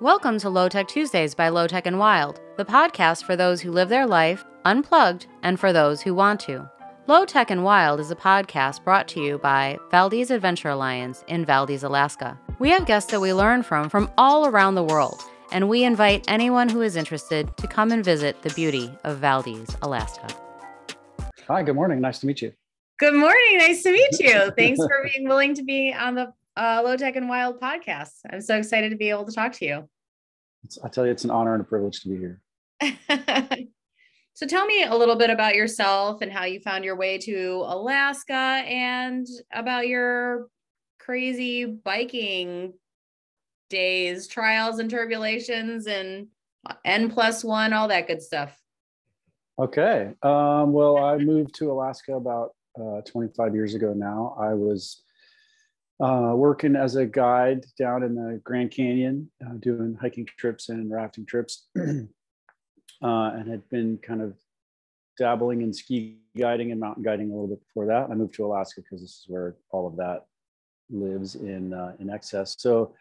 Welcome to LoTech Tuesdays by LoTech and Wild, the podcast for those who live their life unplugged and for those who want to. LoTech and Wild is a podcast brought to you by Valdez Adventure Alliance in Valdez, Alaska. We have guests that we learn from all around the world, and we invite anyone who is interested to come and visit the beauty of Valdez, Alaska. Hi, good morning. Nice to meet you. Good morning. Nice to meet you. Thanks for being willing to be on the LoTech and Wild podcast. I'm so excited to be able to talk to you. I tell you, it's an honor and a privilege to be here. So tell me a little bit about yourself and how you found your way to Alaska and about your crazy biking days, trials and tribulations and N+1, all that good stuff. Okay. Well, I moved to Alaska about 25 years ago now. I was working as a guide down in the Grand Canyon, doing hiking trips and rafting trips, and had been kind of dabbling in ski guiding and mountain guiding a little bit before that. I moved to Alaska because this is where all of that lives in excess. So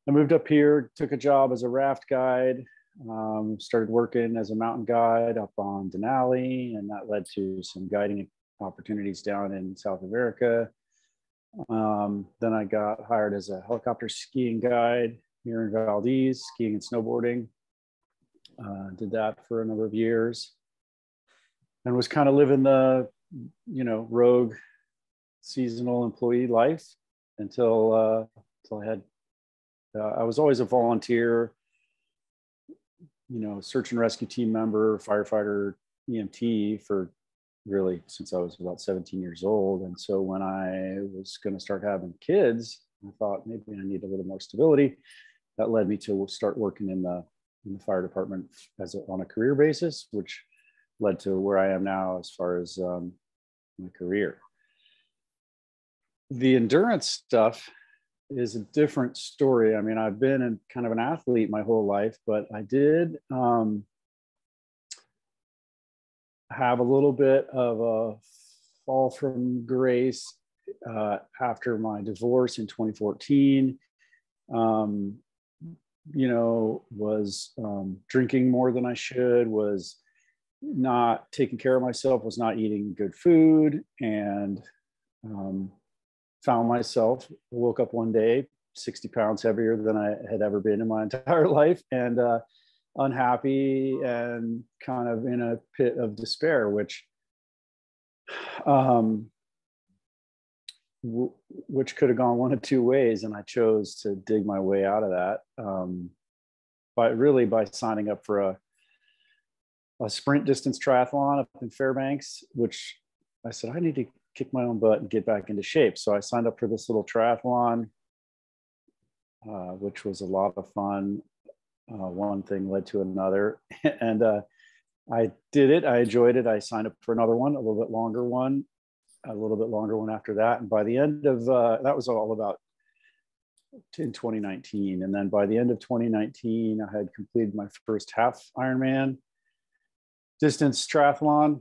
I moved up here, took a job as a raft guide, started working as a mountain guide up on Denali, and that led to some guiding opportunities down in South America. Then I got hired as a helicopter skiing guide here in Valdez, skiing and snowboarding. Did that for a number of years and was kind of living the, rogue seasonal employee life until I had, I was always a volunteer, search and rescue team member, firefighter, EMT for really since I was about 17 years old. And so when I was going to start having kids, I thought maybe I need a little more stability. That led me to start working in the fire department on a career basis, which led to where I am now as far as my career. The endurance stuff is a different story. I mean, I've been kind of an athlete my whole life, but I did have a little bit of a fall from grace after my divorce in 2014. Was drinking more than I should, was not taking care of myself, was not eating good food, and found myself, woke up one day 60 pounds heavier than I had ever been in my entire life, and unhappy and kind of in a pit of despair, which could have gone one of two ways. And I chose to dig my way out of that by signing up for a sprint distance triathlon up in Fairbanks, which I said, I need to kick my own butt and get back into shape. So I signed up for this little triathlon, which was a lot of fun. One thing led to another, and I did it. I enjoyed it. I signed up for another one, a little bit longer one after that. And by the end of that was all about in 2019. And then by the end of 2019, I had completed my first half Ironman distance triathlon.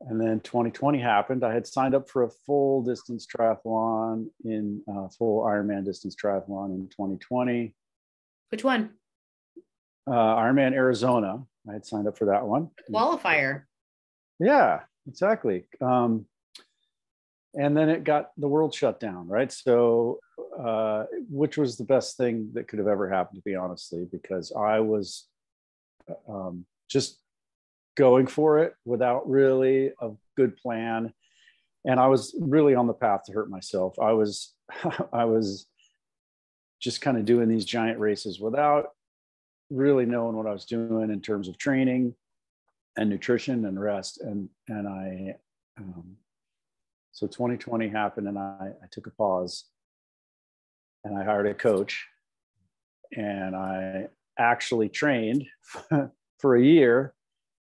And then 2020 happened. I had signed up for a full distance triathlon full Ironman distance triathlon in 2020. Which one? Ironman Arizona. I had signed up for that one. Qualifier. Yeah, exactly. And then the world shut down, right? So, which was the best thing that could have ever happened, to be honestly, because I was just going for it without really a good plan. And I was really on the path to hurt myself. I was just kind of doing these giant races without really knowing what I was doing in terms of training and nutrition and rest. And I, so 2020 happened, and I took a pause, and I hired a coach, and I actually trained for a year.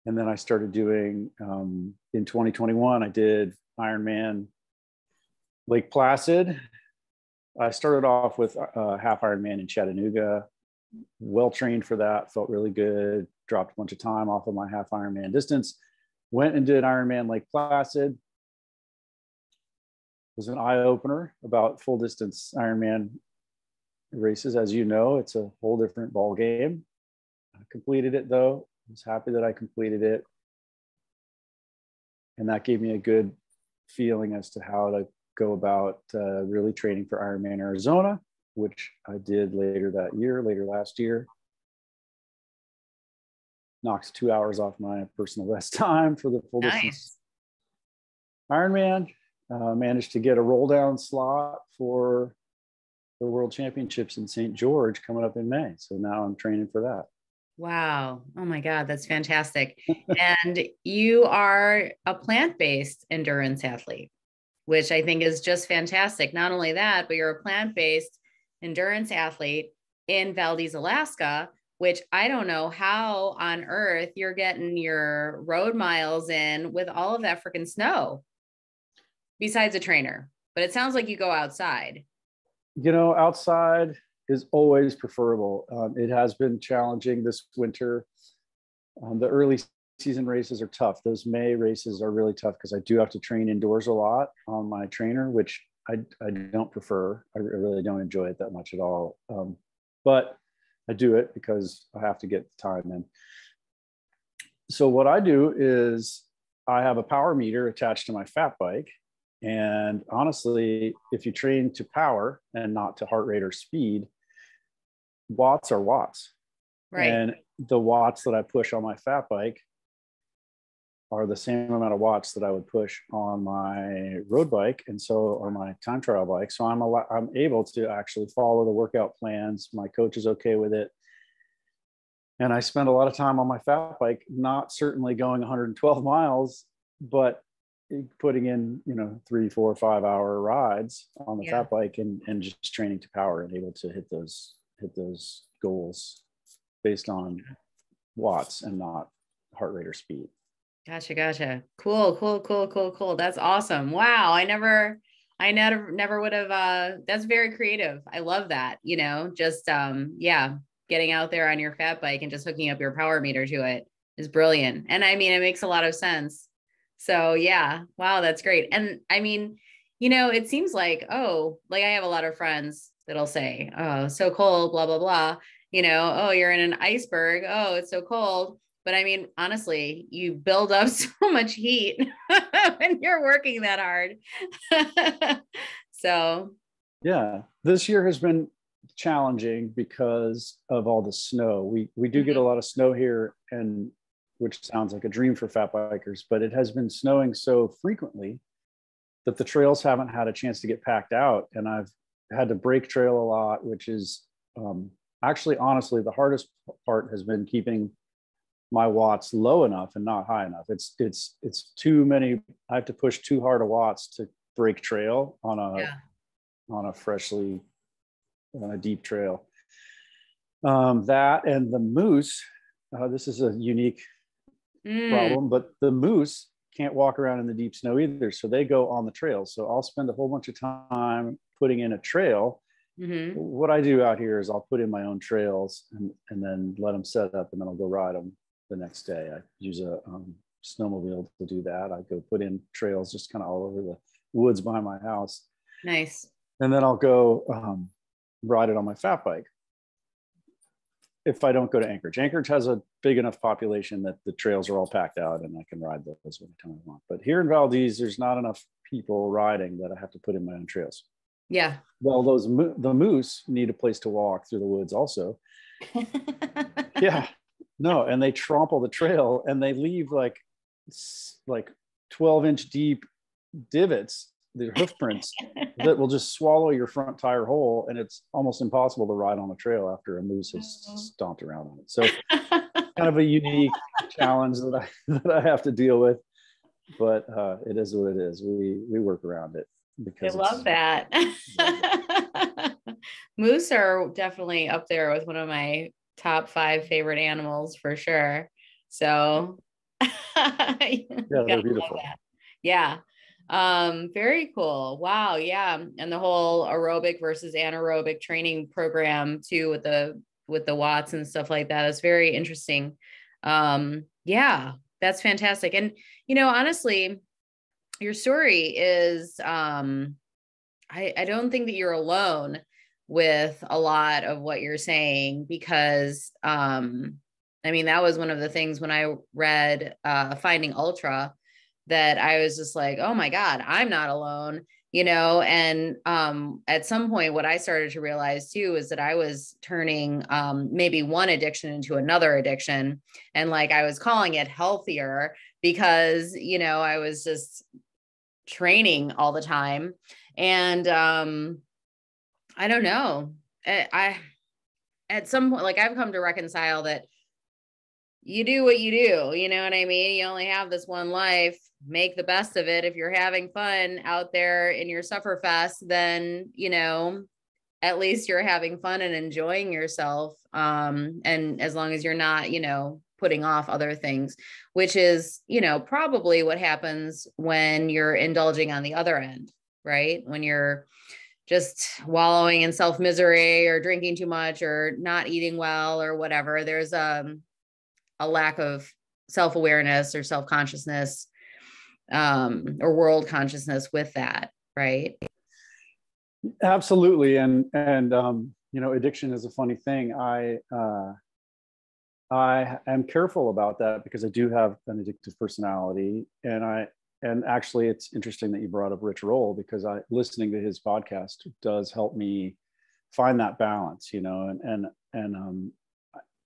And then I started doing, in 2021, I did Ironman Lake Placid. I started off with half Ironman in Chattanooga, well trained for that, felt really good, dropped a bunch of time off of my half Ironman distance, went and did Ironman Lake Placid. was an eye opener about full distance Ironman races. As you know, it's a whole different ball game. I completed it though. I was happy that I completed it. And that gave me a good feeling as to how to go about really training for Ironman Arizona, which I did later last year. Knocks 2 hours off my personal best time for the full distance Ironman. Managed to get a roll down slot for the World Championships in St. George coming up in May. So now I'm training for that. Wow. Oh my God. That's fantastic. And you are a plant-based endurance athlete, which I think is just fantastic. Not only that, but you're a plant-based endurance athlete in Valdez, Alaska, which I don't know how on earth you're getting your road miles in with all of that freaking snow besides a trainer. But it sounds like you go outside. You know, outside is always preferable. It has been challenging this winter. The early season races are tough. Those May races are really tough because I do have to train indoors a lot on my trainer, which I don't prefer. I really don't enjoy it that much at all. But I do it because I have to get the time in. So what I do is I have a power meter attached to my fat bike. And honestly, if you train to power and not to heart rate or speed, watts are watts. Right. And the watts that I push on my fat bike are the same amount of watts that I would push on my road bike, and so, or my time trial bike. So I'm able to actually follow the workout plans. My coach is okay with it. And I spend a lot of time on my fat bike, not certainly going 112 miles, but putting in, 3, 4, 5 hour rides on the fat bike and just training to power and able to hit those goals based on watts and not heart rate or speed. Gotcha. Cool. That's awesome. Wow. I never would have, that's very creative. I love that, just, getting out there on your fat bike and just hooking up your power meter to it is brilliant. And I mean, it makes a lot of sense. So yeah, wow, that's great. And I mean, it seems like, I have a lot of friends that'll say, oh, so cold, blah, blah, blah, oh, you're in an iceberg. Oh, it's so cold. But I mean, honestly, you build up so much heat when you're working that hard. So. Yeah, this year has been challenging because of all the snow. We do get a lot of snow here, and which sounds like a dream for fat bikers, but it has been snowing so frequently that the trails haven't had a chance to get packed out. And I've had to break trail a lot, which is actually, honestly, the hardest part has been keeping my watts low enough and not high enough. It's too many. I have to push too hard of watts to break trail on a freshly deep trail. That and the moose. This is a unique problem, but the moose can't walk around in the deep snow either, so they go on the trail. So I'll spend a whole bunch of time putting in a trail. What I do out here is I'll put in my own trails and then let them set up, and then I'll go ride them the next day. I use a snowmobile to do that. I go put in trails just kind of all over the woods behind my house. Nice. And then I'll go ride it on my fat bike. If I don't go to Anchorage. Anchorage has a big enough population that the trails are all packed out and I can ride those anytime I want. But here in Valdez, there's not enough people riding that I have to put in my own trails. Yeah. Well, the moose need a place to walk through the woods also. Yeah. No, and they trample the trail and they leave like 12-inch deep divots, the hoof prints that will just swallow your front tire whole, and it's almost impossible to ride on a trail after a moose has stomped around on it. So kind of a unique challenge that I have to deal with, but it is what it is. We work around it because I love that. Moose are definitely up there with one of my top 5 favorite animals for sure. So yeah, they're beautiful. Yeah. Very cool. Wow. Yeah. And the whole aerobic versus anaerobic training program too, with the watts and stuff like that is very interesting. Yeah, that's fantastic. And, honestly, your story is, I don't think that you're alone with a lot of what you're saying, because I mean, that was one of the things when I read Finding Ultra, that I was just like, oh my God, I'm not alone, you know? And at some point, what I started to realize too is that I was turning maybe one addiction into another addiction. And like, I was calling it healthier because, you know, I was just training all the time. And I don't know. I at some point, like, I've come to reconcile that you do what you do, you know what I mean? You only have this one life, make the best of it. If you're having fun out there in your sufferfest, then, you know, at least you're having fun and enjoying yourself. And as long as you're not, you know, putting off other things, which is, you know, probably what happens when you're indulging on the other end, right? When you're just wallowing in self-misery or drinking too much or not eating well or whatever, there's a lack of self-awareness or self-consciousness, or world consciousness with that, right? Absolutely. And you know, addiction is a funny thing. I am careful about that because I do have an addictive personality, and actually it's interesting that you brought up Rich Roll, because listening to his podcast does help me find that balance, you know,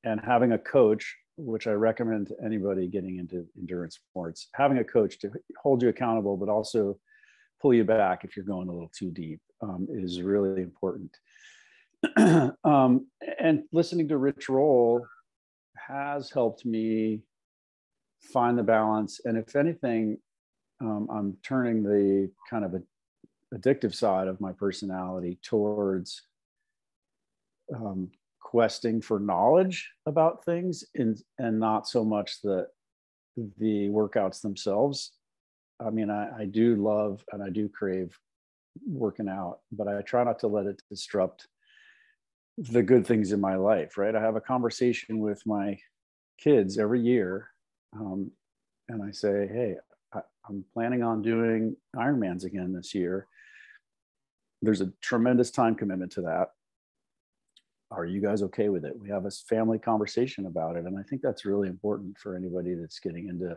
and having a coach, which I recommend to anybody getting into endurance sports, having a coach to hold you accountable, but also pull you back if you're going a little too deep, is really important. And listening to Rich Roll has helped me find the balance. And if anything, I'm turning the kind of addictive side of my personality towards questing for knowledge about things, and not so much the workouts themselves. I mean, I do love and I do crave working out, but I try not to let it disrupt the good things in my life, right? I have a conversation with my kids every year, and I say, hey, I'm planning on doing Ironmans again this year. There's a tremendous time commitment to that. Are you guys okay with it? We have a family conversation about it. And I think that's really important for anybody that's getting into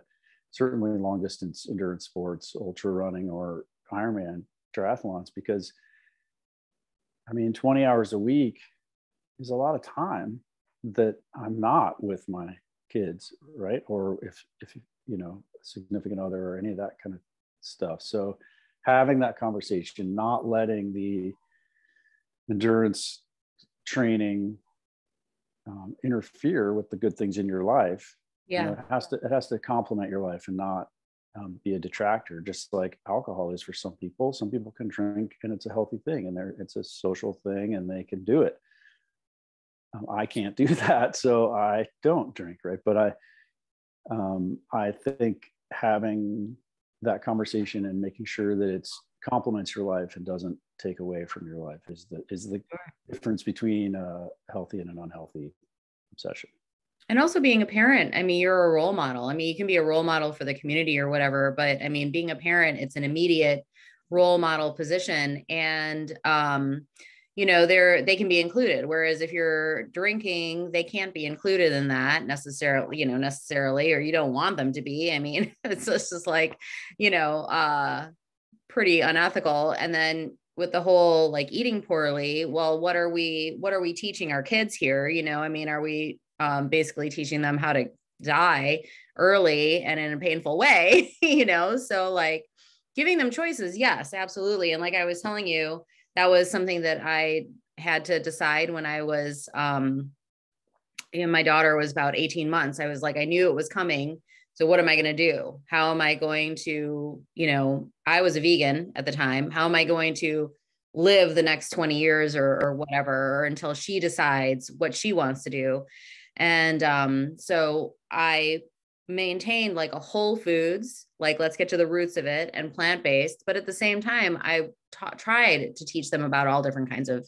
certainly long distance endurance sports, ultra running, or Ironman triathlons, because I mean, 20 hours a week is a lot of time that I'm not with my kids, right? Or if you know, a significant other or any of that kind of stuff. So having that conversation, not letting the endurance training interfere with the good things in your life. Yeah. You know, it has to complement your life and not be a detractor, just like alcohol is for some people. Some people can drink and it's a healthy thing, and it's a social thing and they can do it. I can't do that, so I don't drink, right? But I think having that conversation and making sure that it complements your life and doesn't take away from your life is the difference between a healthy and an unhealthy obsession. And also being a parent. I mean, you're a role model. I mean, you can be a role model for the community or whatever, but I mean, being a parent, it's an immediate role model position. And, you know, they can be included. Whereas if you're drinking, they can't be included in that necessarily, or you don't want them to be. I mean, it's just like, you know, pretty unethical. And then with the whole like eating poorly, well, what are we teaching our kids here? You know, I mean, are we basically teaching them how to die early and in a painful way, you know? So like giving them choices. Yes, absolutely. And like I was telling you, that was something that I had to decide when I was, my daughter was about 18 months. I was like, I knew it was coming. So what am I going to do? How am I going to, you know, I was a vegan at the time. How am I going to live the next 20 years or whatever, or until she decides what she wants to do? And so I maintained like a whole foods, like let's get to the roots of it, and plant-based. But at the same time, I tried to teach them about all different kinds of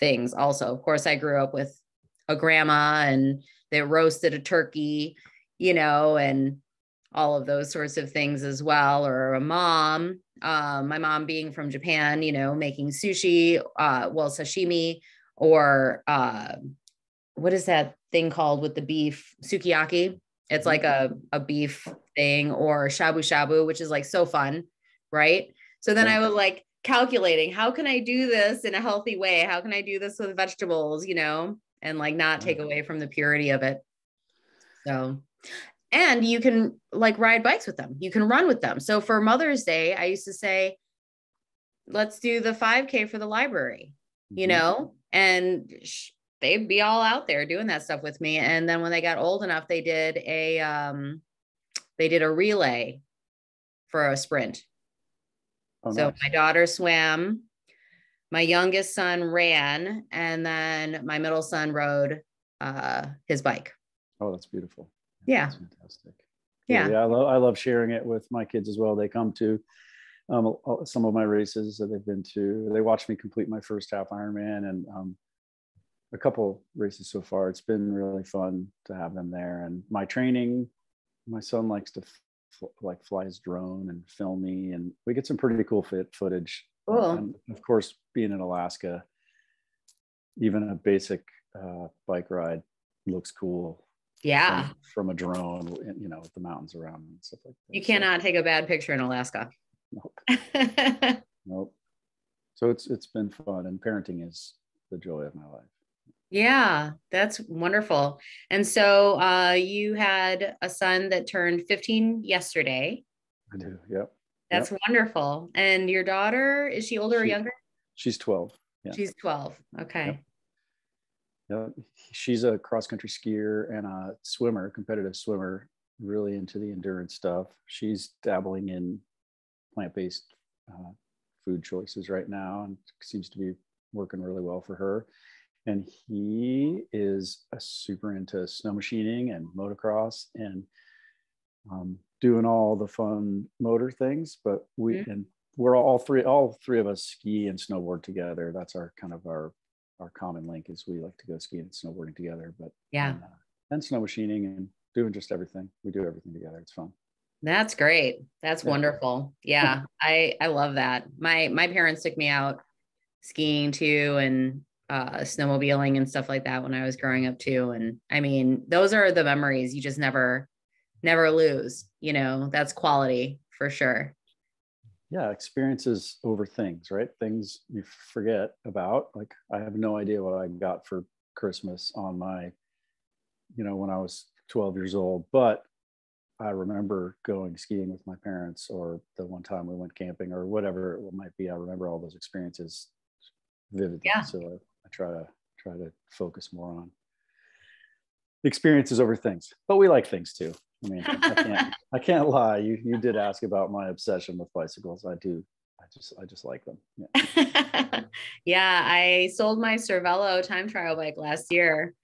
things. Also, of course, I grew up with a grandma and they roasted a turkey, you know, and all of those sorts of things as well. Or a mom, my mom being from Japan, making sushi, sashimi, or what is that thing called with the beef? Sukiyaki. It's like a beef thing, or shabu shabu, which is like so fun, right? So then I was like calculating, how can I do this in a healthy way? How can I do this with vegetables, and like not take away from the purity of it. So, and you can like ride bikes with them. You can run with them. So for Mother's Day, I used to say, let's do the 5K for the library, and they'd be all out there doing that stuff with me. And then when they got old enough, they did a relay for a sprint. Oh, so nice. My daughter swam, my youngest son ran, and then my middle son rode his bike. Oh, that's beautiful. Yeah. That's fantastic. Yeah. Yeah. I love sharing it with my kids as well. They come to some of my races that they've been to. They watched me complete my first half Ironman and a couple races so far. It's been really fun to have them there. And my training, my son likes to fly his drone and film me, and we get some pretty cool footage. Cool. And of course, being in Alaska, even a basic bike ride looks cool. Yeah. From a drone, with the mountains around and stuff like that. You cannot take a bad picture in Alaska. Nope. Nope. So it's been fun, and parenting is the joy of my life. Yeah, that's wonderful. And so you had a son that turned 15 yesterday. I do. Yep. That's wonderful. And your daughter, is she older or younger? She's 12. Yeah. She's 12. Okay. Yep. She's a cross-country skier and a swimmer, competitive swimmer, really into the endurance stuff. She's dabbling in plant-based food choices right now, and seems to be working really well for her. And he is super into snow machining and motocross and doing all the fun motor things. But we're all three of us ski and snowboard together. That's our common link, is we like to go skiing and snowboarding together. But and snow machining and doing just everything. We do everything together. It's fun. That's great. That's wonderful. Yeah, I love that. My parents took me out skiing too, and snowmobiling and stuff like that when I was growing up too. And I mean, those are the memories you just never lose. That's quality for sure. Yeah, experiences over things, right? Things you forget about. Like, I have no idea what I got for Christmas on my, when I was 12 years old, but I remember going skiing with my parents, or the one time we went camping, or whatever it might be. I remember all those experiences vividly. Yeah. So I try to focus more on experiences over things, but we like things too. I mean, I can't lie. You did ask about my obsession with bicycles. I do. I just like them. Yeah. Yeah. I sold my Cervelo time trial bike last year.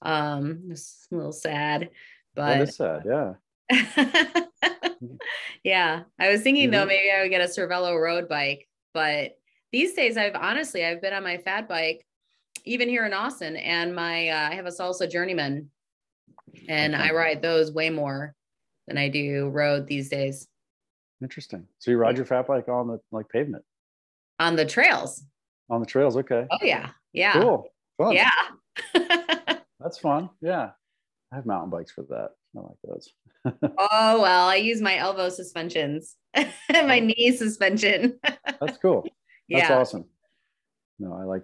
It's a little sad, but that is sad. Yeah. Yeah. I was thinking though, maybe I would get a Cervelo road bike, but these days I've been on my fat bike, even here in Austin, and I have a Salsa Journeyman, and I ride those way more than I do road these days. Interesting. So you ride your fat bike on the pavement? On the trails. On the trails. Okay. Oh yeah. Yeah. Cool. Fun. Yeah. That's fun. Yeah. I have mountain bikes for that. I like those. Oh, well, I use my elbow suspensions and my knee suspension. That's cool. That's awesome. No, I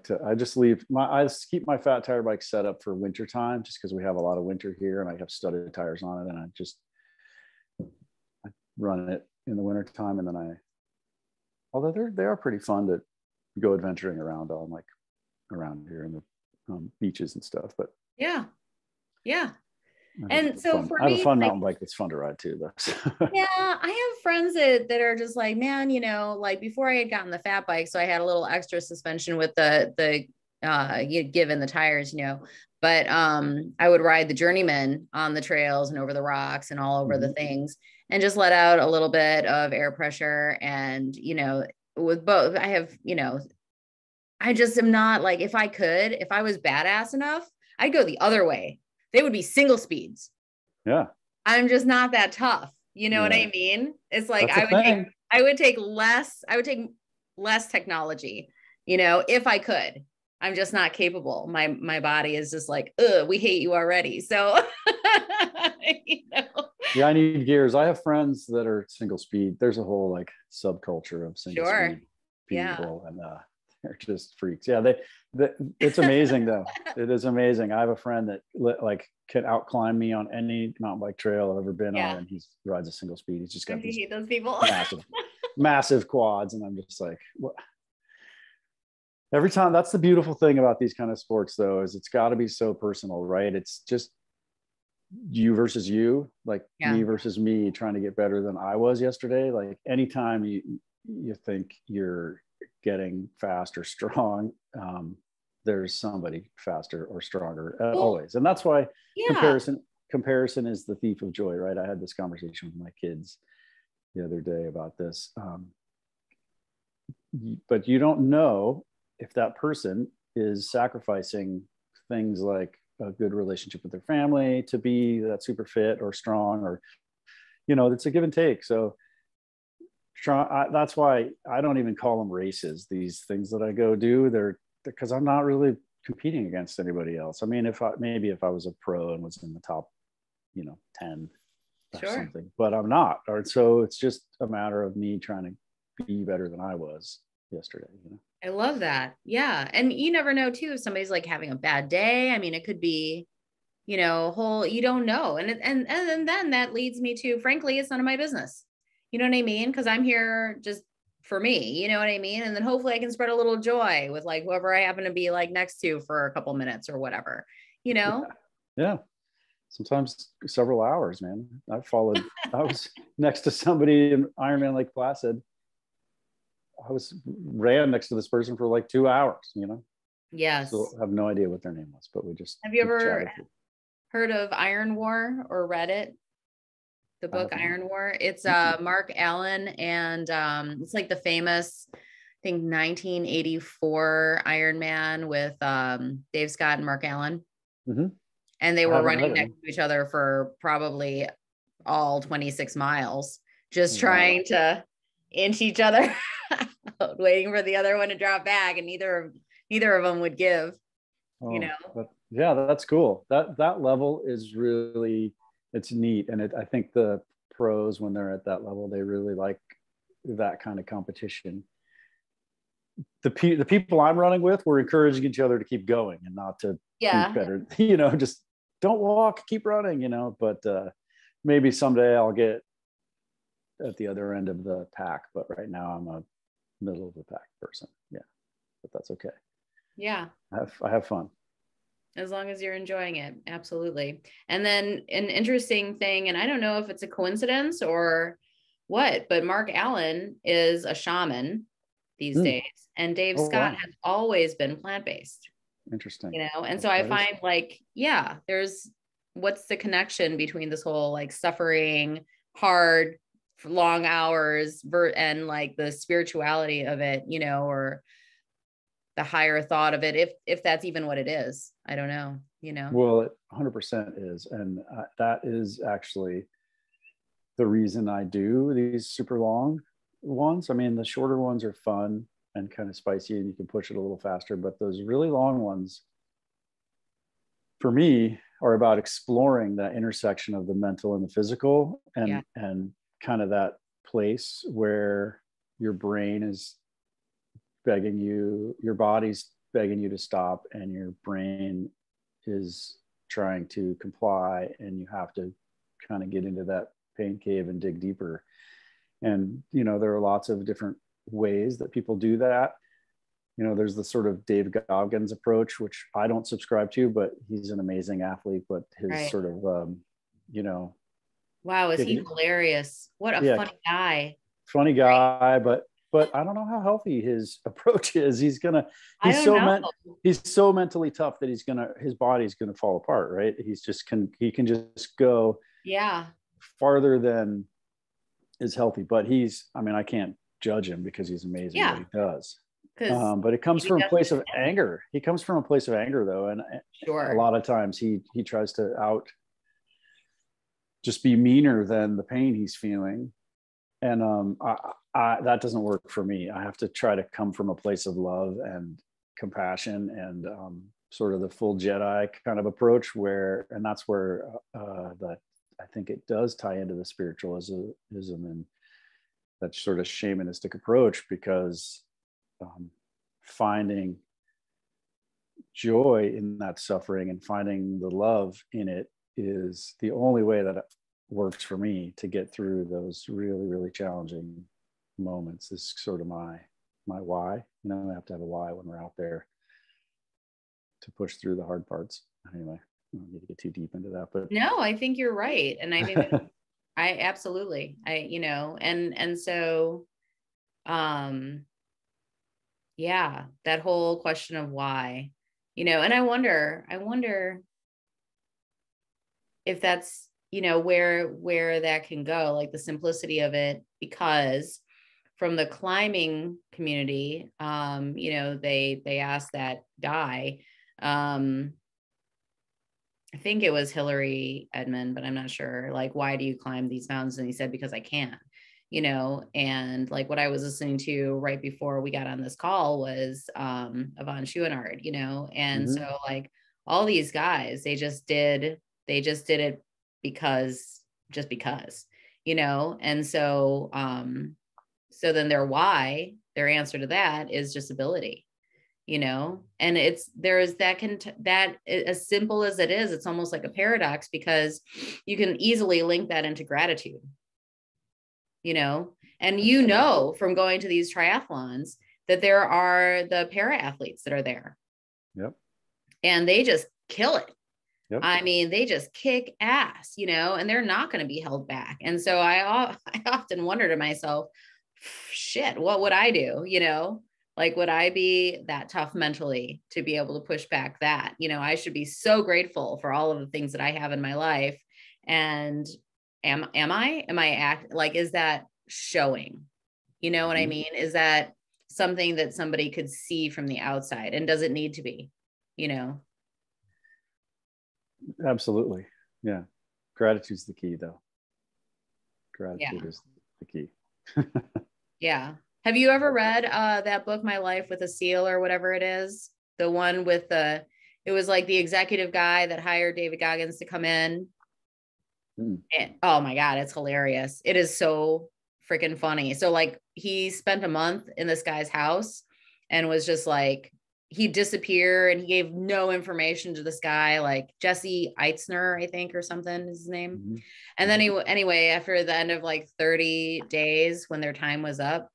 keep my fat tire bike set up for winter time, just because we have a lot of winter here, and I have studded tires on it, and I run it in the winter time. And then although they are pretty fun to go adventuring around on, like around here in the beaches and stuff, but yeah. And so for me, I have a fun mountain bike that's fun to ride too, though. Yeah, I have friends that are just like, man, like before I had gotten the fat bike, so I had a little extra suspension with the you'd give in the tires, but I would ride the Journeyman on the trails and over the rocks and all over the things, and just let out a little bit of air pressure. And with both, I have, I just am not like, if I was badass enough, I'd go the other way. They would be single speeds. Yeah. I'm just not that tough, You know what I mean? It's like That's a thing. I would take less technology, if I could. I'm just not capable. My body is just like, ugh, we hate you already. So Yeah, I need gears. I have friends that are single speed. There's a whole like subculture of single speed people, and they're just freaks. Yeah, it's amazing though. It is amazing. I have a friend that like can out climb me on any mountain bike trail I've ever been on, and he rides a single speed. He's just got these hate those people. massive quads, and I'm just like, what? Every time. That's the beautiful thing about these kind of sports though, is it's got to be so personal, right? It's just you versus you, like me versus me, trying to get better than I was yesterday. Like anytime you think you're getting fast or strong, there's somebody faster or stronger always. And that's why comparison is the thief of joy, right? I had this conversation with my kids the other day about this. But you don't know if that person is sacrificing things like a good relationship with their family to be that super fit or strong, or it's a give and take. So that's why I don't even call them races. These things that I go do, they're because I'm not really competing against anybody else. I mean, if I was a pro and was in the top 10 or something, but I'm not. Or so it's just a matter of me trying to be better than I was yesterday. I love that. Yeah. And you never know too, if somebody's like having a bad day. I mean, it could be, you don't know. And then that leads me to, frankly, it's none of my business. You know what I mean? Because I'm here just for me, you know what I mean? And then hopefully I can spread a little joy with like whoever I happen to be like next to for a couple minutes or whatever, Yeah. Sometimes several hours, man. I was next to somebody in Ironman Lake Placid. I ran next to this person for like 2 hours, Yes. So I have no idea what their name was, but we just have you ever heard of Iron War or read it? The book Iron War. It's Mark Allen, and it's like the famous, I think 1984 Ironman with Dave Scott and Mark Allen. Mm-hmm. And they were running next to each other for probably all 26 miles, just trying to inch each other out, waiting for the other one to drop back, and neither of them would give. Yeah, that's cool. That level is really, it's neat. And I think the pros, when they're at that level, they really like that kind of competition. The people I'm running with, we're encouraging each other to keep going and not to be better, just don't walk, keep running, but maybe someday I'll get at the other end of the pack, but right now I'm a middle of the pack person. Yeah, but that's okay. Yeah, I have fun as long as you're enjoying it. Absolutely. And then an interesting thing, and I don't know if it's a coincidence or what, but Mark Allen is a shaman these days, and Dave Scott has always been plant-based. Interesting. And so I find like, there's what's the connection between this whole like suffering hard for long hours and like the spirituality of it, or the higher thought of it, if that's even what it is. I don't know, Well, it 100% is. And that is actually the reason I do these super long ones. I mean, the shorter ones are fun and kind of spicy and you can push it a little faster, but those really long ones for me are about exploring that intersection of the mental and the physical, and kind of that place where your brain is begging you, your body's begging you to stop, and your brain is trying to comply, and you have to kind of get into that pain cave and dig deeper. And there are lots of different ways that people do that. There's the sort of Dave Goggins approach, which I don't subscribe to, but he's an amazing athlete. But his sort of wow, is he hilarious? What a funny guy. Funny guy, but I don't know how healthy his approach is. He's so mentally tough that his body's gonna fall apart, right? He can just go farther than is healthy. But I can't judge him because he's amazing what he does. But it comes from a place of anger. He comes from a place of anger, though, and a lot of times he tries to just be meaner than the pain he's feeling. And that doesn't work for me. I have to try to come from a place of love and compassion and sort of the full Jedi kind of approach and that's where that I think it does tie into the spiritualism and that sort of shamanistic approach, because finding joy in that suffering and finding the love in it is the only way that it works for me to get through those really, really challenging moments. Is sort of my why. You know, I have to have a why when we're out there to push through the hard parts. Anyway, I don't need to get too deep into that, but no, I think you're right. And I think I absolutely, and so, yeah, that whole question of why, and I wonder if that's, where that can go, like the simplicity of it, because from the climbing community, they asked that guy, I think it was Hillary Edmond, but I'm not sure, like, why do you climb these mountains? And he said, because I can, and like what I was listening to right before we got on this call was Yvonne Chouinard, and so like all these guys, they just did it because, and so, so then their why, their answer to that is just ability, and that as simple as it is, it's almost like a paradox, because you can easily link that into gratitude, and from going to these triathlons that there are the para athletes that are there. Yep. And they just kill it. Yep. I mean, they just kick ass, and they're not going to be held back. And so I often wonder to myself, shit, what would I do? Like, would I be that tough mentally to be able to push back that? I should be so grateful for all of the things that I have in my life. And am I is that showing? You know what I mean? Is that something that somebody could see from the outside? And does it need to be, Absolutely. Yeah. Gratitude's the key, though. Gratitude is the key. Yeah. Have you ever read that book, My Life with a Seal, or whatever it is? The one with it was like the executive guy that hired David Goggins to come in. And, oh my God, it's hilarious. It is so freaking funny. So like he spent a month in this guy's house and was just like, he'd disappear and he gave no information to this guy, like Jesse Eitzner, I think, or something is his name. And then anyway, after the end of like 30 days, when their time was up,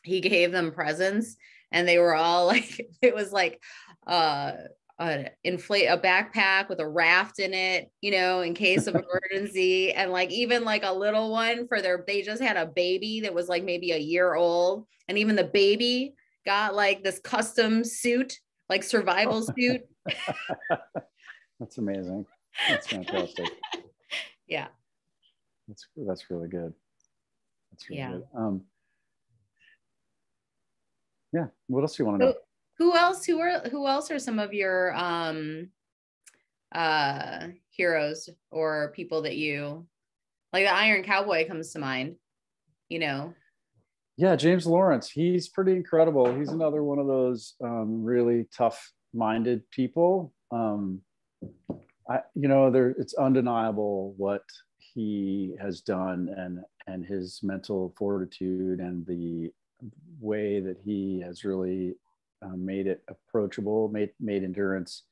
he gave them presents, and they were all like, it was like a backpack with a raft in it, in case of emergency. And like, even like a little one they just had a baby that was like maybe a year old. And even the baby got like this custom suit, like survival suit. That's amazing. That's fantastic. Yeah. That's really good. That's really good. Yeah. What else do you want to know? Who else are some of your heroes, or people that you like? The Iron Cowboy comes to mind, Yeah, James Lawrence. He's pretty incredible. He's another one of those really tough-minded people. It's undeniable what he has done, and his mental fortitude, and the way that he has really made it approachable, made endurance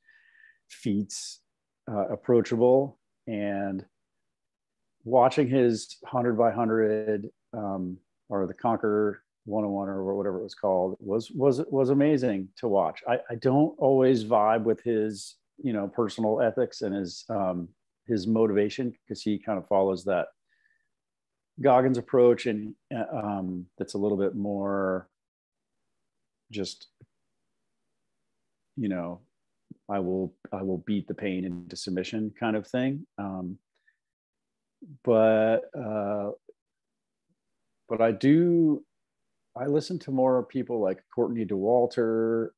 feats approachable. And watching his 100 by 100 or the Conquer 101 or whatever it was called was amazing to watch. I don't always vibe with his personal ethics and his motivation, because he kind of follows that Goggins approach, and that's a little bit more just, I will beat the pain into submission kind of thing. But I listen to more people like Courtney Dewalter.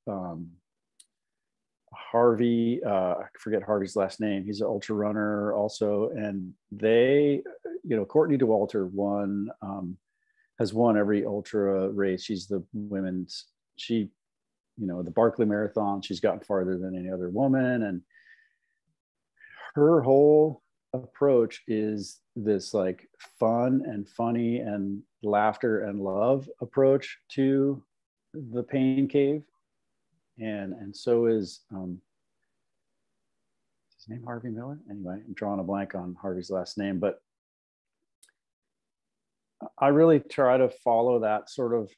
Harvey, I forget Harvey's last name. He's an ultra runner also. And they, Courtney Dewalter has won every ultra race. She's the women's, the Barkley Marathon, she's gotten farther than any other woman. And her whole approach is this like fun and funny and laughter and love approach to the pain cave. And so is his name Harvey Miller? Anyway, I'm drawing a blank on Harvey's last name, but I really try to follow that sort of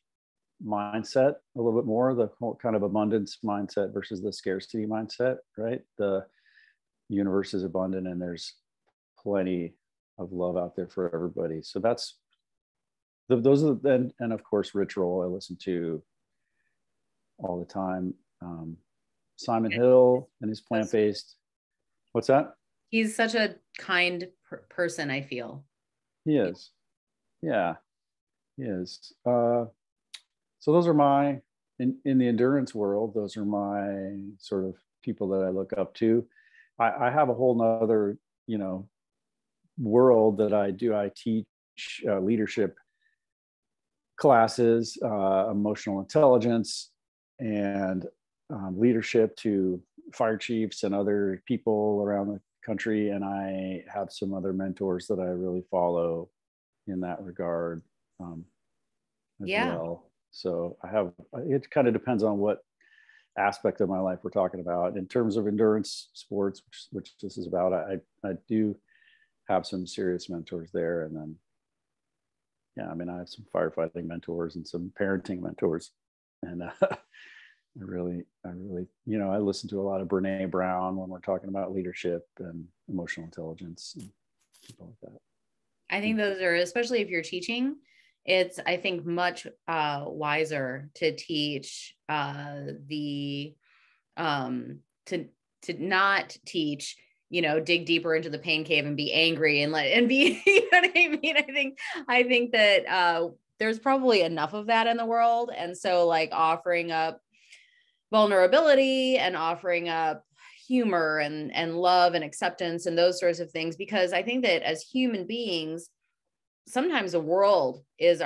mindset a little bit more, the whole kind of abundance mindset versus the scarcity mindset, right? The universe is abundant and there's plenty of love out there for everybody. So that's those are and of course Rich Roll I listen to all the time. Simon Hill and his plant-based. What's that? He's such a kind person, I feel. He is. Yeah, he is. So those are my, in the endurance world, those are my sort of people that I look up to. I have a whole nother, world that I do. I teach leadership classes, emotional intelligence, and leadership to fire chiefs and other people around the country. And I have some other mentors that I really follow in that regard as well. So it kind of depends on what aspect of my life we're talking about. In terms of endurance sports, which this is about, I do have some serious mentors there. And then, I have some firefighting mentors and some parenting mentors. And I really, I listen to a lot of Brene Brown when we're talking about leadership and emotional intelligence and people like that. I think those are, especially if you're teaching, it's, I think, much wiser to teach to not teach, dig deeper into the pain cave and be angry and be, you know what I mean? I think that there's probably enough of that in the world. And so like offering up vulnerability and offering up humor and love and acceptance and those sorts of things, because I think that as human beings, sometimes the world is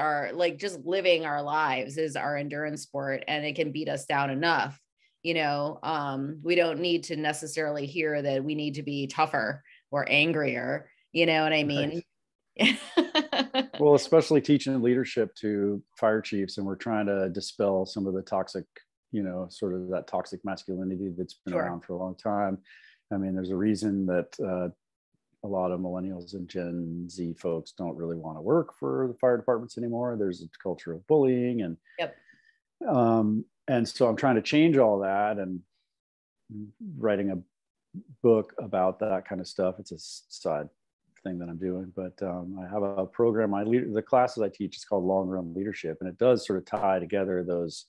just living our lives is our endurance sport, and it can beat us down enough. We don't need to necessarily hear that we need to be tougher or angrier. You know what I mean? Right. Well, especially teaching leadership to fire chiefs, and we're trying to dispel some of the toxic, sort of that toxic masculinity that's been around for a long time. I mean, there's a reason that a lot of millennials and Gen Z folks don't really want to work for the fire departments anymore. There's a culture of bullying and so I'm trying to change all that and writing a book about that kind of stuff. It's a side thing that I'm doing, but I have a program. The classes I teach is called Long Run Leadership, and it does sort of tie together those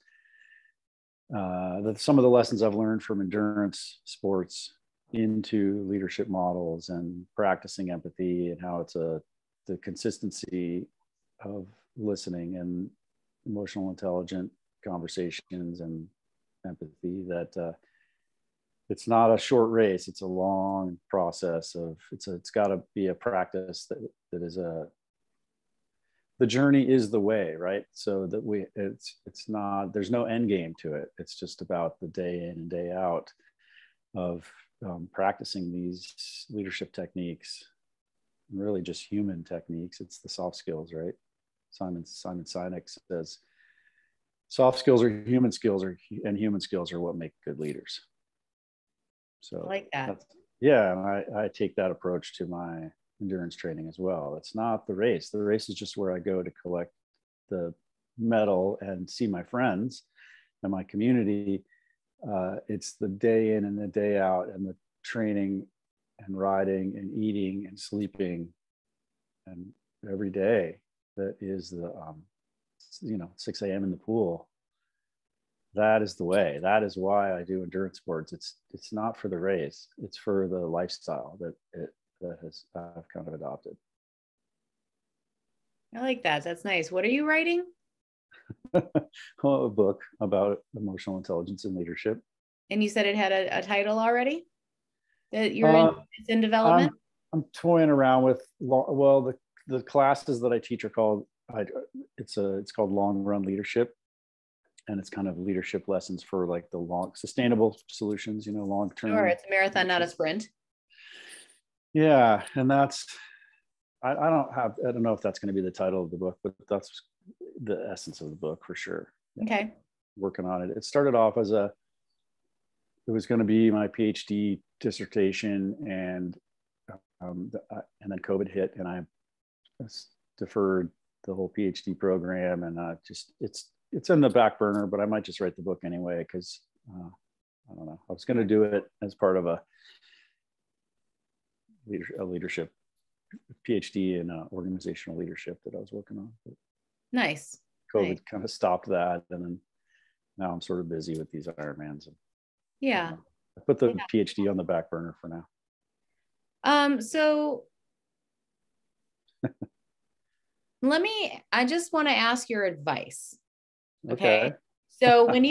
some of the lessons I've learned from endurance sports into leadership models and practicing empathy, and how it's the consistency of listening and emotional intelligent conversations and empathy, that it's not a short race. It's a long process it's got to be a practice that is the journey is the way, right? So that it's not, there's no end game to it. It's just about the day in and day out of practicing these leadership techniques, and really just human techniques. It's the soft skills, right? Simon Sinek says soft skills are human skills, and human skills are what make good leaders. So I like that. And I take that approach to my endurance training as well. It's not the race. The race is just where I go to collect the medal and see my friends and my community. It's the day in and the day out, and the training and riding and eating and sleeping and every day that is the 6 a.m. in the pool. That is the way. That is why I do endurance sports. It's not for the race. It's for the lifestyle that I've kind of adopted. I like that. That's nice. What are you writing? A book about emotional intelligence and leadership. And you said it had a title already that it's in I'm development? toying around with the classes that I teach are called it's called long run leadership, and it's kind of leadership lessons for like the long sustainable solutions, long term. Sure, it's a marathon, not a sprint. Yeah, and that's I don't know if that's going to be the title of the book, but that's the essence of the book for sure. Okay. Working on it. It started off as it was going to be my PhD dissertation, and then COVID hit, and I deferred the whole PhD program, and it's in the back burner, but I might just write the book anyway because I don't know. I was going to do it as part of a leadership PhD in organizational leadership that I was working on. But nice. COVID kind of stopped that, and then now I'm sort of busy with these Ironmans. And, yeah. I put the PhD on the back burner for now. So I just want to ask your advice. Okay. So when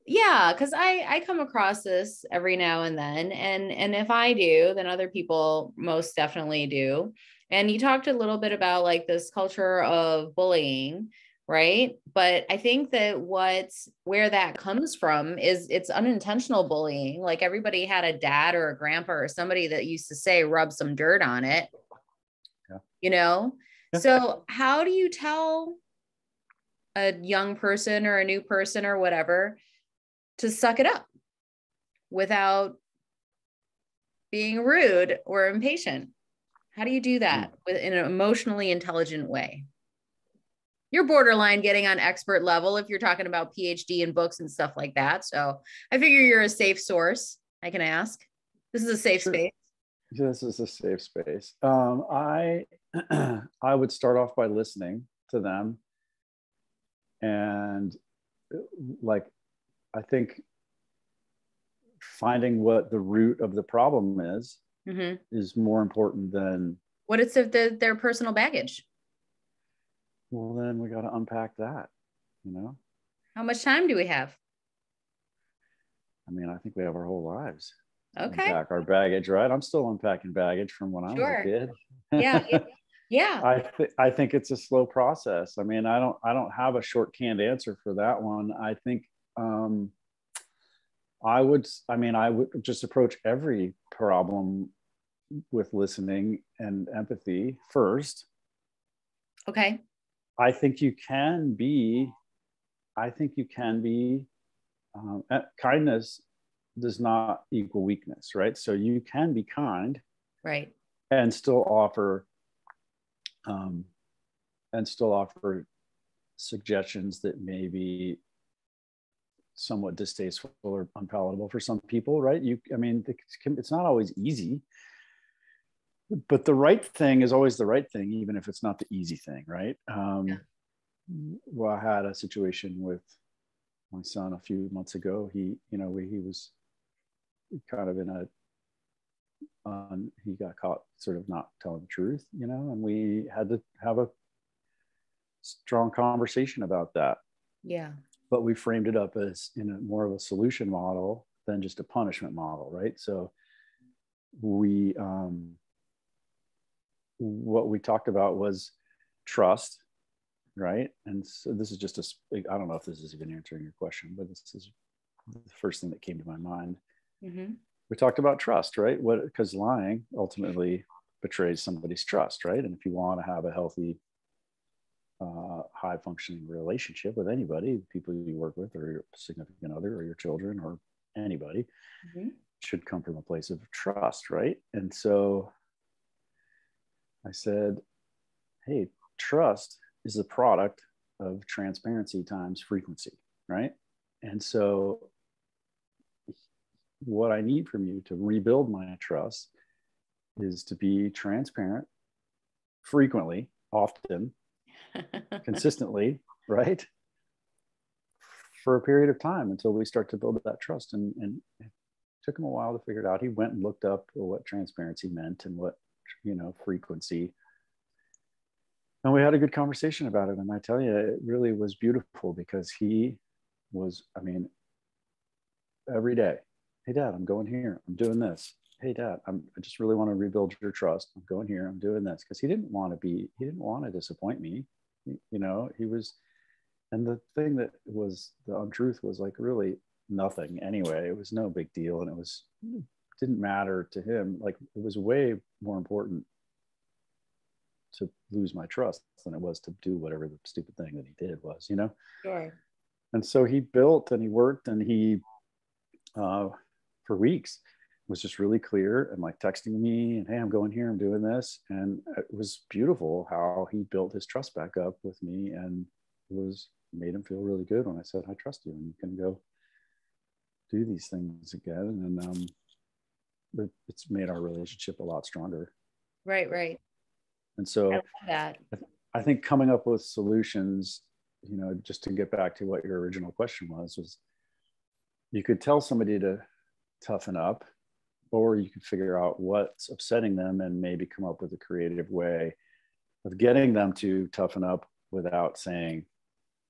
because I come across this every now and then, and if I do, then other people most definitely do. And you talked a little bit about like this culture of bullying, right? But I think that where that comes from is it's unintentional bullying. Like everybody had a dad or a grandpa or somebody that used to say, rub some dirt on it, Yeah. So how do you tell a young person or a new person or whatever to suck it up without being rude or impatient? How do you do that in an emotionally intelligent way? You're borderline getting on expert level if you're talking about PhD and books and stuff like that. So I figure you're a safe source. I can ask. This is a safe space. This is a safe space. I would start off by listening to them, and like I think finding what the root of the problem is more important than what it's their personal baggage. Well, then we got to unpack that, How much time do we have? I mean, I think we have our whole lives. Okay. Unpack our baggage, right? I'm still unpacking baggage from when I was a kid. Yeah. I think it's a slow process. I mean, I don't have a short canned answer for that one. I think I would just approach every problem with listening and empathy first. Okay. I think you can be kindness does not equal weakness, right? So you can be kind, right, and still offer suggestions that may be somewhat distasteful or unpalatable for some people, right? It's not always easy, but the right thing is always the right thing, even if it's not the easy thing, right? Well, I had a situation with my son a few months ago. He was kind of he got caught sort of not telling the truth, and we had to have a strong conversation about that. Yeah. But we framed it up as in a more of a solution model than just a punishment model, right? So we what we talked about was trust, right? And so this is just I don't know if this is even answering your question, but this is the first thing that came to my mind. We talked about trust, right? Because lying ultimately betrays somebody's trust, right? And if you want to have a healthy, high functioning relationship with anybody, the people you work with, or your significant other, or your children, or anybody, should come from a place of trust, right? And so I said, hey, trust is a product of transparency times frequency, right? And so what I need from you to rebuild my trust is to be transparent frequently, often, consistently, right? For a period of time until we start to build that trust. And it took him a while to figure it out. He went and looked up what transparency meant and what, frequency. And we had a good conversation about it. And I tell you, it really was beautiful because he was, every day hey dad, I'm going here, I'm doing this. Hey dad, I just really want to rebuild your trust. I'm going here, I'm doing this. Because he didn't want to disappoint me. He was, and the thing that was the untruth was like really nothing anyway. It was no big deal. And it didn't matter to him. Like it was way more important to lose my trust than it was to do whatever the stupid thing that he did was, Sure. And so he built and he worked and he, for weeks, was just really clear and like texting me and, hey, I'm going here, I'm doing this. And it was beautiful how he built his trust back up with me, and made him feel really good when I said, I trust you and you can go do these things again. And it's made our relationship a lot stronger. Right. And so I love that. I think coming up with solutions, just to get back to what your original question was you could tell somebody to toughen up, or you could figure out what's upsetting them and maybe come up with a creative way of getting them to toughen up without saying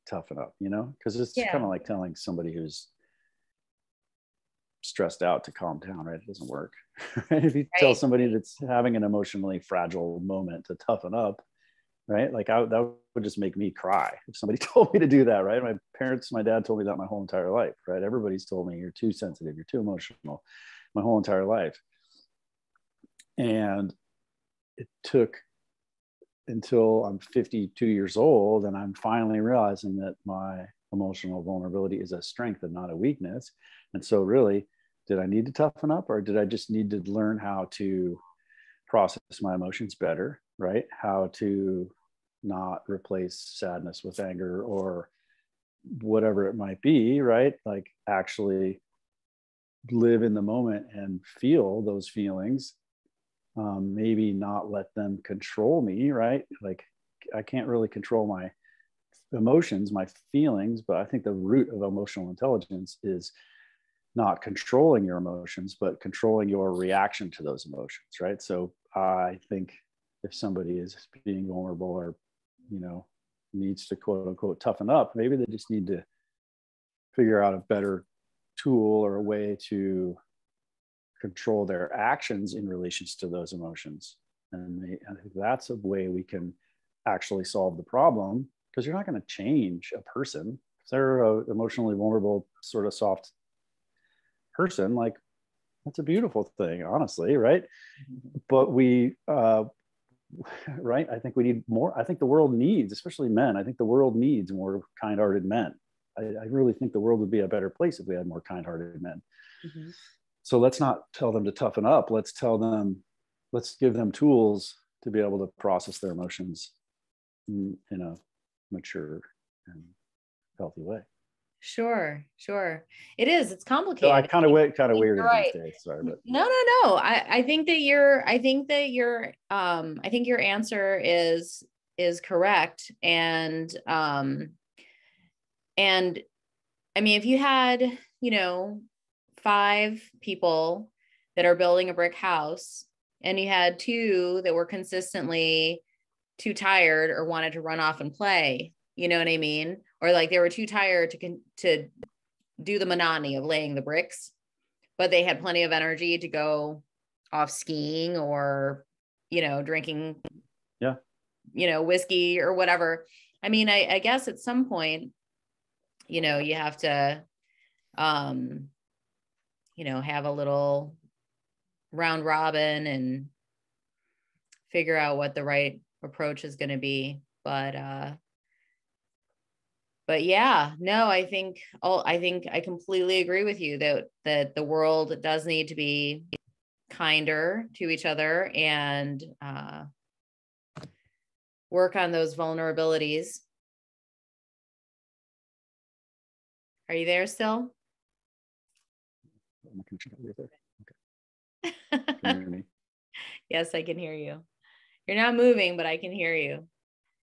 toughen up, because it's kind of like telling somebody who's stressed out to calm down, right? It doesn't work. If you tell somebody that's having an emotionally fragile moment to toughen up, right? Like that would just make me cry if somebody told me to do that, right? My dad told me that my whole entire life, right? Everybody's told me you're too sensitive, you're too emotional, my whole entire life. And it took until I'm 52 years old and I'm finally realizing that my emotional vulnerability is a strength and not a weakness. And so really, did I need to toughen up, or did I just need to learn how to process my emotions better, right? How to not replace sadness with anger or whatever it might be, right? Like actually live in the moment and feel those feelings. Maybe not let them control me, right? Like I can't really control my emotions, my feelings, but I think the root of emotional intelligence is not controlling your emotions, but controlling your reaction to those emotions, right? So I think if somebody is being vulnerable or, needs to quote unquote toughen up, maybe they just need to figure out a better tool or a way to control their actions in relations to those emotions. And I think that's a way we can actually solve the problem, because you're not going to change a person. If they're an emotionally vulnerable, sort of soft person, like that's a beautiful thing, honestly, right? But right, I think we need more. I think the world needs, especially men, I think the world needs more kind-hearted men. I really think the world would be a better place if we had more kind-hearted men. Mm-hmm. So let's not tell them to toughen up. Let's give them tools to be able to process their emotions in a mature and healthy way. Sure. It is. It's complicated. So I kind of weirded right. these days. Sorry, but no. I think your answer is correct. And I mean, if you had, 5 people that are building a brick house and you had 2 that were consistently too tired or wanted to run off and play, you know what I mean? Or like they were too tired to do the monotony of laying the bricks, but they had plenty of energy to go off skiing or, drinking, whiskey or whatever. I mean, I guess at some point, you have to, have a little round robin and figure out what the right approach is going to be. But yeah, no, I think I completely agree with you that the world does need to be kinder to each other and work on those vulnerabilities. Are you there still? Okay. Can you hear me? Yes, I can hear you. You're not moving, but I can hear you.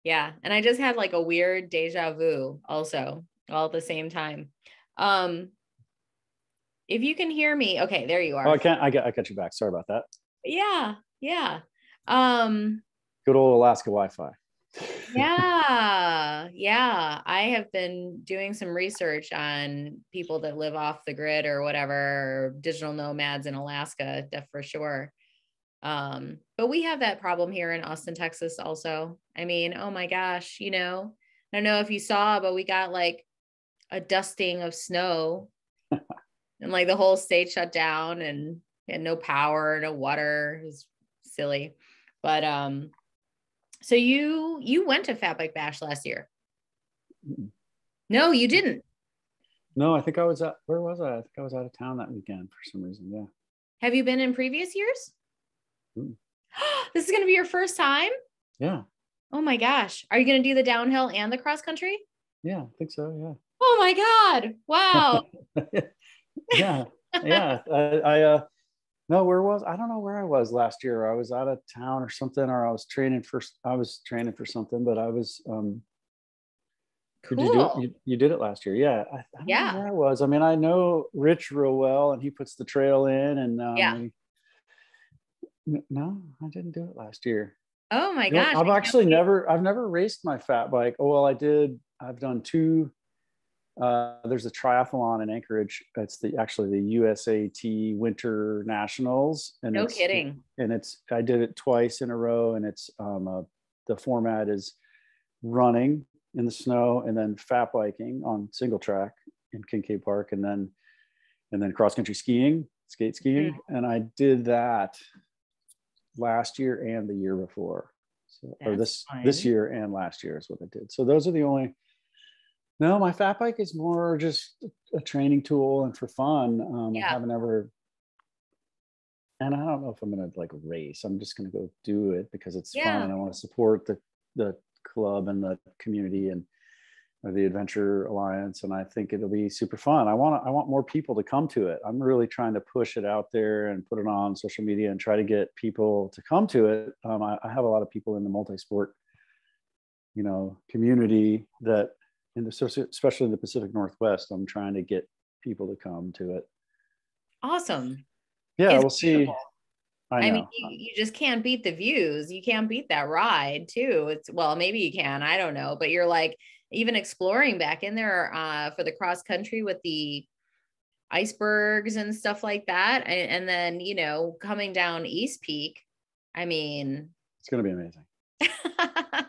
Yeah. And I just had like a weird deja vu also all at the same time. If you can hear me, okay, there you are. Oh, I got you back. Sorry about that. Yeah. Good old Alaska Wi-Fi. Yeah. Yeah. I have been doing some research on people that live off the grid or whatever, or digital nomads in Alaska, for sure. But we have that problem here in Austin, Texas also. I mean, oh my gosh, I don't know if you saw, but we got like a dusting of snow and like the whole state shut down and had no power, no water. It was silly. But so you went to Fat Bike Bash last year? No, you didn't. No, I think where was I? I think I was out of town that weekend for some reason. Yeah. Have you been in previous years? Mm. This is going to be your first time? Yeah. Oh my gosh. Are you going to do the downhill and the cross country? Yeah, I think so. Yeah. Oh my God. Wow. Yeah. Yeah. No, I don't know where I was last year. I was out of town or something, or I was training for something, but I was, cool. Did you do it? You did it last year. Yeah. I don't know where I was. I mean, I know Rich real well and he puts the trail in and, no, I didn't do it last year. Oh my gosh. I've never raced my fat bike. Oh, well, I've done two. There's a triathlon in Anchorage. It's actually the USAT Winter Nationals. And no kidding. I did it twice in a row, and it's the format is running in the snow and then fat biking on single track in Kincaid Park, and then cross country skiing, skate skiing. Mm-hmm. And I did that last year and the year before. So, or this year and last year is what I did. So those are the only. No, my fat bike is more just a training tool and for fun. I haven't ever, and I don't know if I'm going to like race. I'm just going to go do it because it's fun. I want to support the club and the community and the Adventure Alliance. And I think it'll be super fun. I want more people to come to it. I'm really trying to push it out there and put it on social media and try to get people to come to it. I have a lot of people in the multi-sport, community that, especially in the Pacific Northwest, I'm trying to get people to come to it. Awesome. Yeah, we'll see. I mean, you just can't beat the views. You can't beat that ride too. Maybe you can, I don't know, but you're like even exploring back in there for the cross country with the icebergs and stuff like that. And then, coming down East Peak. I mean, it's going to be amazing.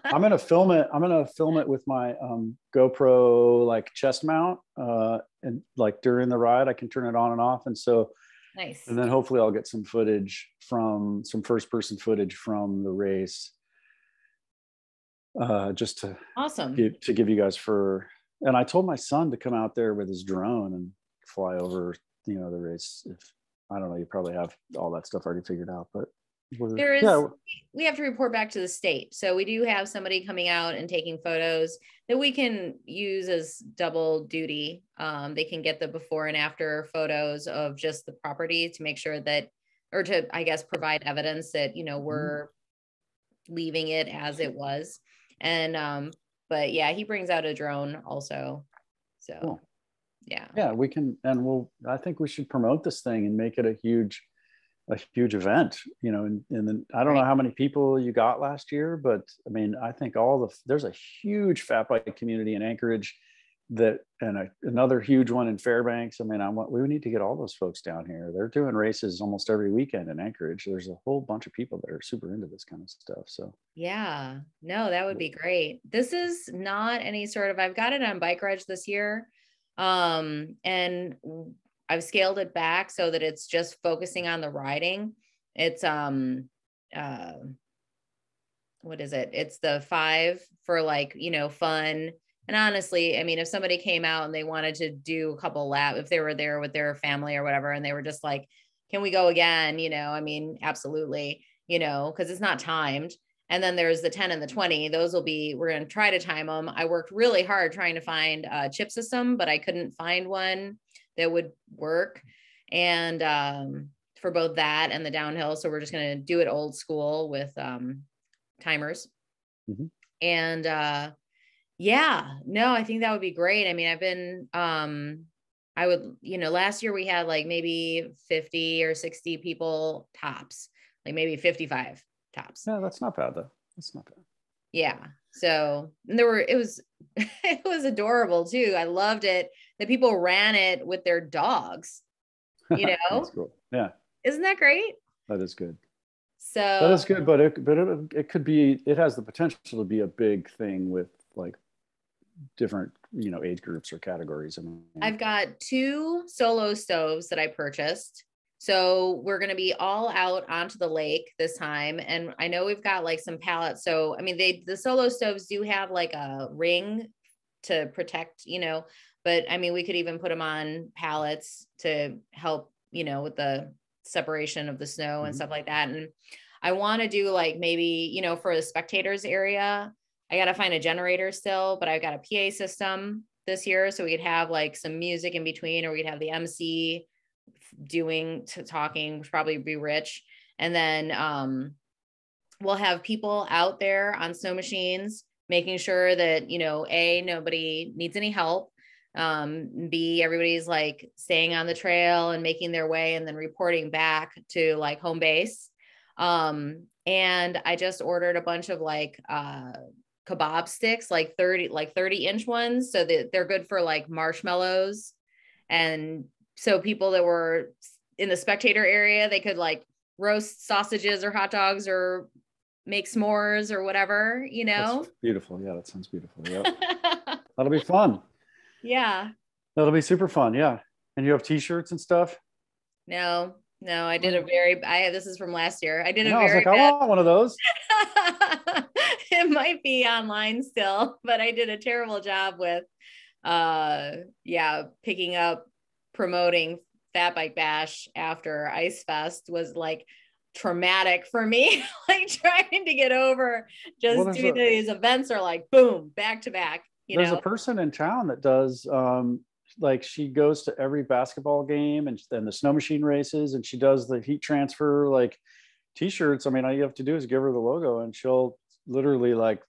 I'm going to film it with my GoPro like chest mount and like during the ride I can turn it on and off, and so nice. And then hopefully I'll get some first person footage from the race just to give you guys and I told my son to come out there with his drone and fly over the race. If I don't know, you probably have all that stuff already figured out, but we have to report back to the state. So we do have somebody coming out and taking photos that we can use as double duty. They can get the before and after photos of just the property to make sure that, or to, I guess, provide evidence that, we're leaving it as it was. And, but yeah, he brings out a drone also. So cool. Yeah, we can, and I think we should promote this thing and make it a huge event, and then I don't know how many people you got last year, but I mean, I think there's a huge fat bike community in Anchorage and another huge one in Fairbanks. I mean, we need to get all those folks down here. They're doing races almost every weekend in Anchorage. There's a whole bunch of people that are super into this kind of stuff. So yeah, no, that would be great. This is not any sort of, I've got it on Bike Reg this year. And I've scaled it back so that it's just focusing on the riding. It's, what is it? It's the 5 for like, fun. And honestly, I mean, if somebody came out and they wanted to do a couple laps, if they were there with their family or whatever, and they were just like, can we go again? I mean, absolutely, cause it's not timed. And then there's the 10 and the 20. We're going to try to time them. I worked really hard trying to find a chip system, but I couldn't find one that would work. And for both that and the downhill. So we're just going to do it old school with timers. Mm-hmm. And I think that would be great. I mean, I've been, last year we had like maybe 50 or 60 people tops, like maybe 55 tops. Yeah, that's not bad though. That's not bad. Yeah. So and it was it was adorable too. I loved it. The people ran it with their dogs, you know. That's cool. Yeah. Isn't that great? That is good. That So is good, but it could be, it has the potential to be a big thing with like different, age groups or categories. I mean, I've got 2 solo stoves that I purchased. So we're going to be all out onto the lake this time. And I know we've got like some pallets. So, I mean, the solo stoves do have like a ring to protect, but I mean, we could even put them on pallets to help, with the separation of the snow and stuff like that. And I want to do like maybe, for the spectators area, I got to find a generator still, but I've got a PA system this year. So we could have like some music in between, or we'd have the MC talking, which probably be rich. And then we'll have people out there on snow machines, making sure that, A, nobody needs any help. B, everybody's like staying on the trail and making their way and then reporting back to like home base. And I just ordered a bunch of like kebab sticks, like 30-inch ones. So that they're good for like marshmallows. And so people that were in the spectator area, they could like roast sausages or hot dogs or make s'mores or whatever, That's beautiful. Yeah, that sounds beautiful. Yep. That'll be fun. Yeah. That'll be super fun. Yeah. And you have t-shirts and stuff? No, I did this is from last year. I did I was like, I want one of those. It might be online still, but I did a terrible job with, picking up, promoting Fat Bike Bash after Ice Fest was like traumatic for me. Like trying to get over these events are like, boom, back to back. There's a person in town that does, like she goes to every basketball game and then the snow machine races, and she does the heat transfer, like t-shirts. I mean, all you have to do is give her the logo and she'll literally like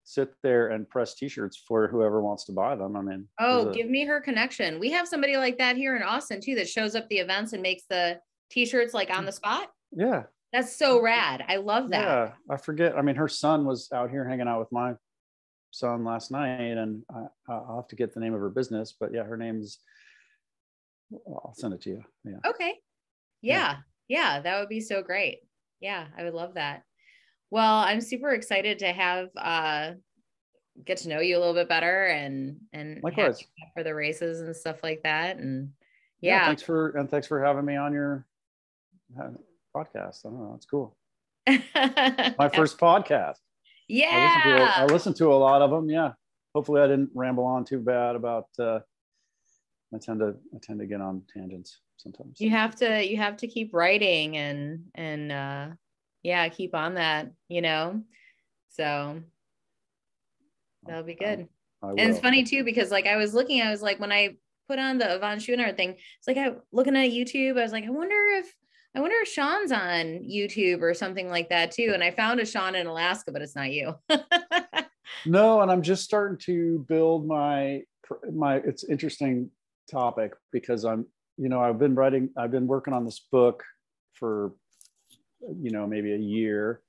sit there and press t-shirts for whoever wants to buy them. I mean, give me her connection. We have somebody like that here in Austin too, that shows up the events and makes the t-shirts like on the spot. Yeah. That's so rad. I love that. Yeah. I forget. I mean, her son was out here hanging out with my son last night, and I'll have to get the name of her business, but yeah, her name's, I'll send it to you. Yeah. Okay. Yeah. That would be so great. Yeah, I would love that. Well, I'm super excited to have get to know you a little bit better and likewise for the races and stuff like that. And thanks for having me on your podcast. I don't know, it's cool. My first podcast. Yeah, I listened to a lot of them. Yeah, hopefully I didn't ramble on too bad about I tend to get on tangents sometimes. You have to keep writing and keep on that, so that'll be good. And it's funny too, because like I was like, when I put on the Yvonne Schooner thing, it's like I looking at YouTube, I was like, I wonder if Sean's on YouTube or something like that too. And I found a Sean in Alaska, but it's not you. No, and I'm just starting to build my it's interesting topic because I've been working on this book for maybe a year,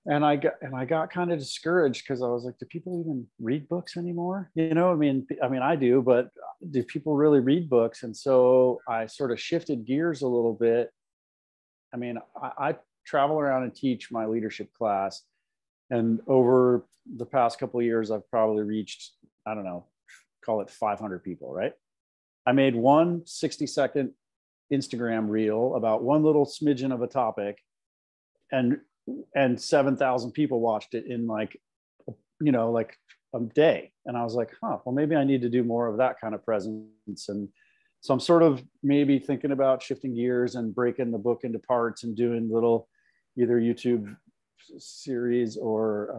and I got kind of discouraged because I was like, do people even read books anymore? I mean I do, but do people really read books? And so I sort of shifted gears a little bit. I mean, I travel around and teach my leadership class, and over the past couple of years I've probably reached, I don't know, call it 500 people, right? I made one 60-second Instagram reel about one little smidgen of a topic, and 7,000 people watched it in like a day. And I was like, well, maybe I need to do more of that kind of presence. And so I'm sort of maybe thinking about shifting gears and breaking the book into parts and doing little either YouTube series or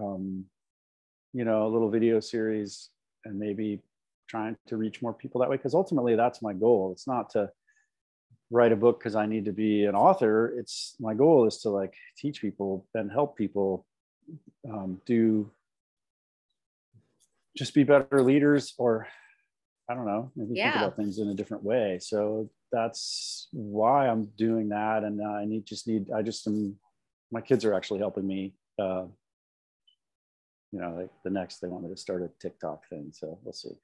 a little video series, and maybe trying to reach more people that way, because ultimately that's my goal. It's not to write a book because I need to be an author. It's my goal is to like teach people and help people just be better leaders, or I don't know, maybe think about things in a different way. So that's why I'm doing that. And my kids are actually helping me you know, like the next they want me to start a TikTok thing. So we'll see.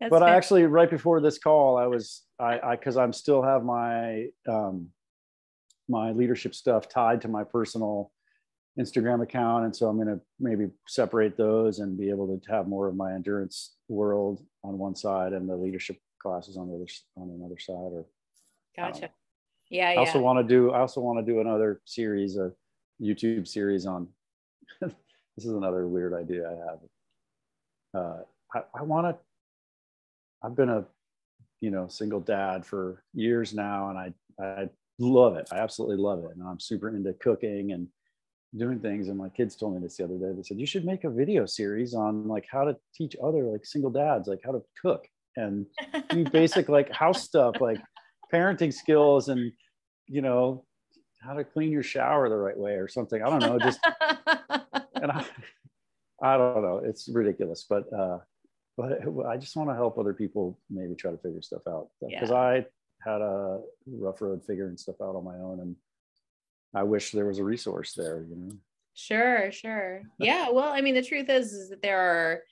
But I actually, right before this call, cause I'm still have my, my leadership stuff tied to my personal Instagram account. And so I'm going to maybe separate those and be able to have more of my endurance world on one side and the leadership classes on another side. Or gotcha. Yeah. I also want to do another series, a YouTube series on, this is another weird idea I have. I've been a, you know, single dad for years now, and I love it. I absolutely love it. And I'm super into cooking and doing things. And my kids told me this the other day. They said, you should make a video series on like how to teach other like single dads, like how to cook and do basic like house stuff, like parenting skills, and, you know, how to clean your shower the right way or something. I don't know. Just, and I don't know. It's ridiculous, but I just want to help other people maybe try to figure stuff out, because I had a rough road figuring stuff out on my own, and I wish there was a resource there, you know? Sure. Yeah. Well, I mean, the truth is that there are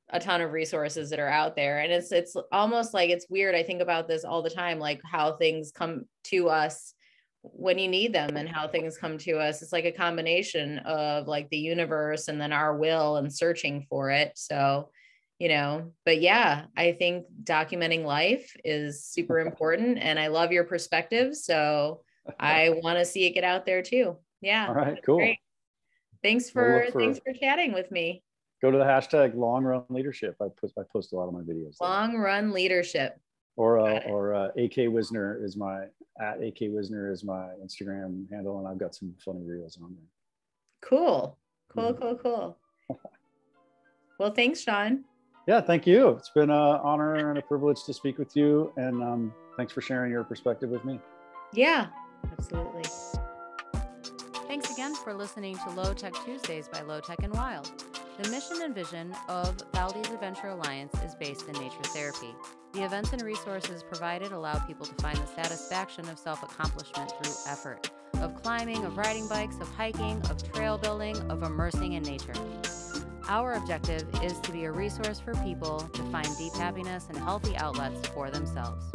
a ton of resources that are out there, and it's almost like, it's weird. I think about this all the time, like how things come to us when you need them, and how things come to us. It's like a combination of like the universe and then our will and searching for it. So, you know, but yeah, I think documenting life is super important, and I love your perspective. So I want to see it get out there too. Yeah. All right, cool. Great. Thanks for chatting with me. Go to the hashtag long run leadership. I post a lot of my videos there. Long run leadership. Or AK Wisner is my Instagram handle, and I've got some funny reels on there. Cool. Well, thanks, Sean. Yeah, thank you. It's been an honor and a privilege to speak with you, and thanks for sharing your perspective with me. Yeah, absolutely. Thanks again for listening to LoTech Tuesdays by LoTech and Wild. The mission and vision of Valdez Adventure Alliance is based in nature therapy. The events and resources provided allow people to find the satisfaction of self-accomplishment through effort, of climbing, of riding bikes, of hiking, of trail building, of immersing in nature. Our objective is to be a resource for people to find deep happiness and healthy outlets for themselves.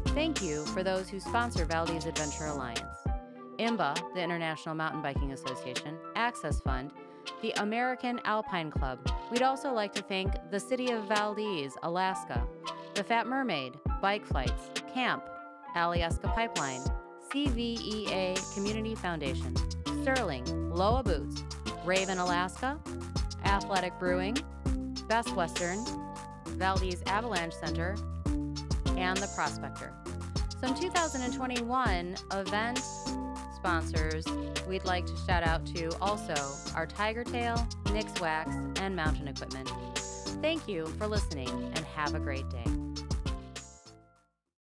Thank you for those who sponsor Valdez Adventure Alliance: IMBA, the International Mountain Biking Association, Access Fund, the American Alpine Club. We'd also like to thank the City of Valdez, Alaska, the Fat Mermaid, Bike Flights, Camp, Alyeska Pipeline, CVEA Community Foundation, Sterling, Loa Boots, Raven, Alaska, Athletic Brewing, Best Western, Valdez Avalanche Center, and The Prospector. Some 2021 event sponsors we'd like to shout out to also are Tiger Tail, Nix Wax, and Mountain Equipment. Thank you for listening, and have a great day.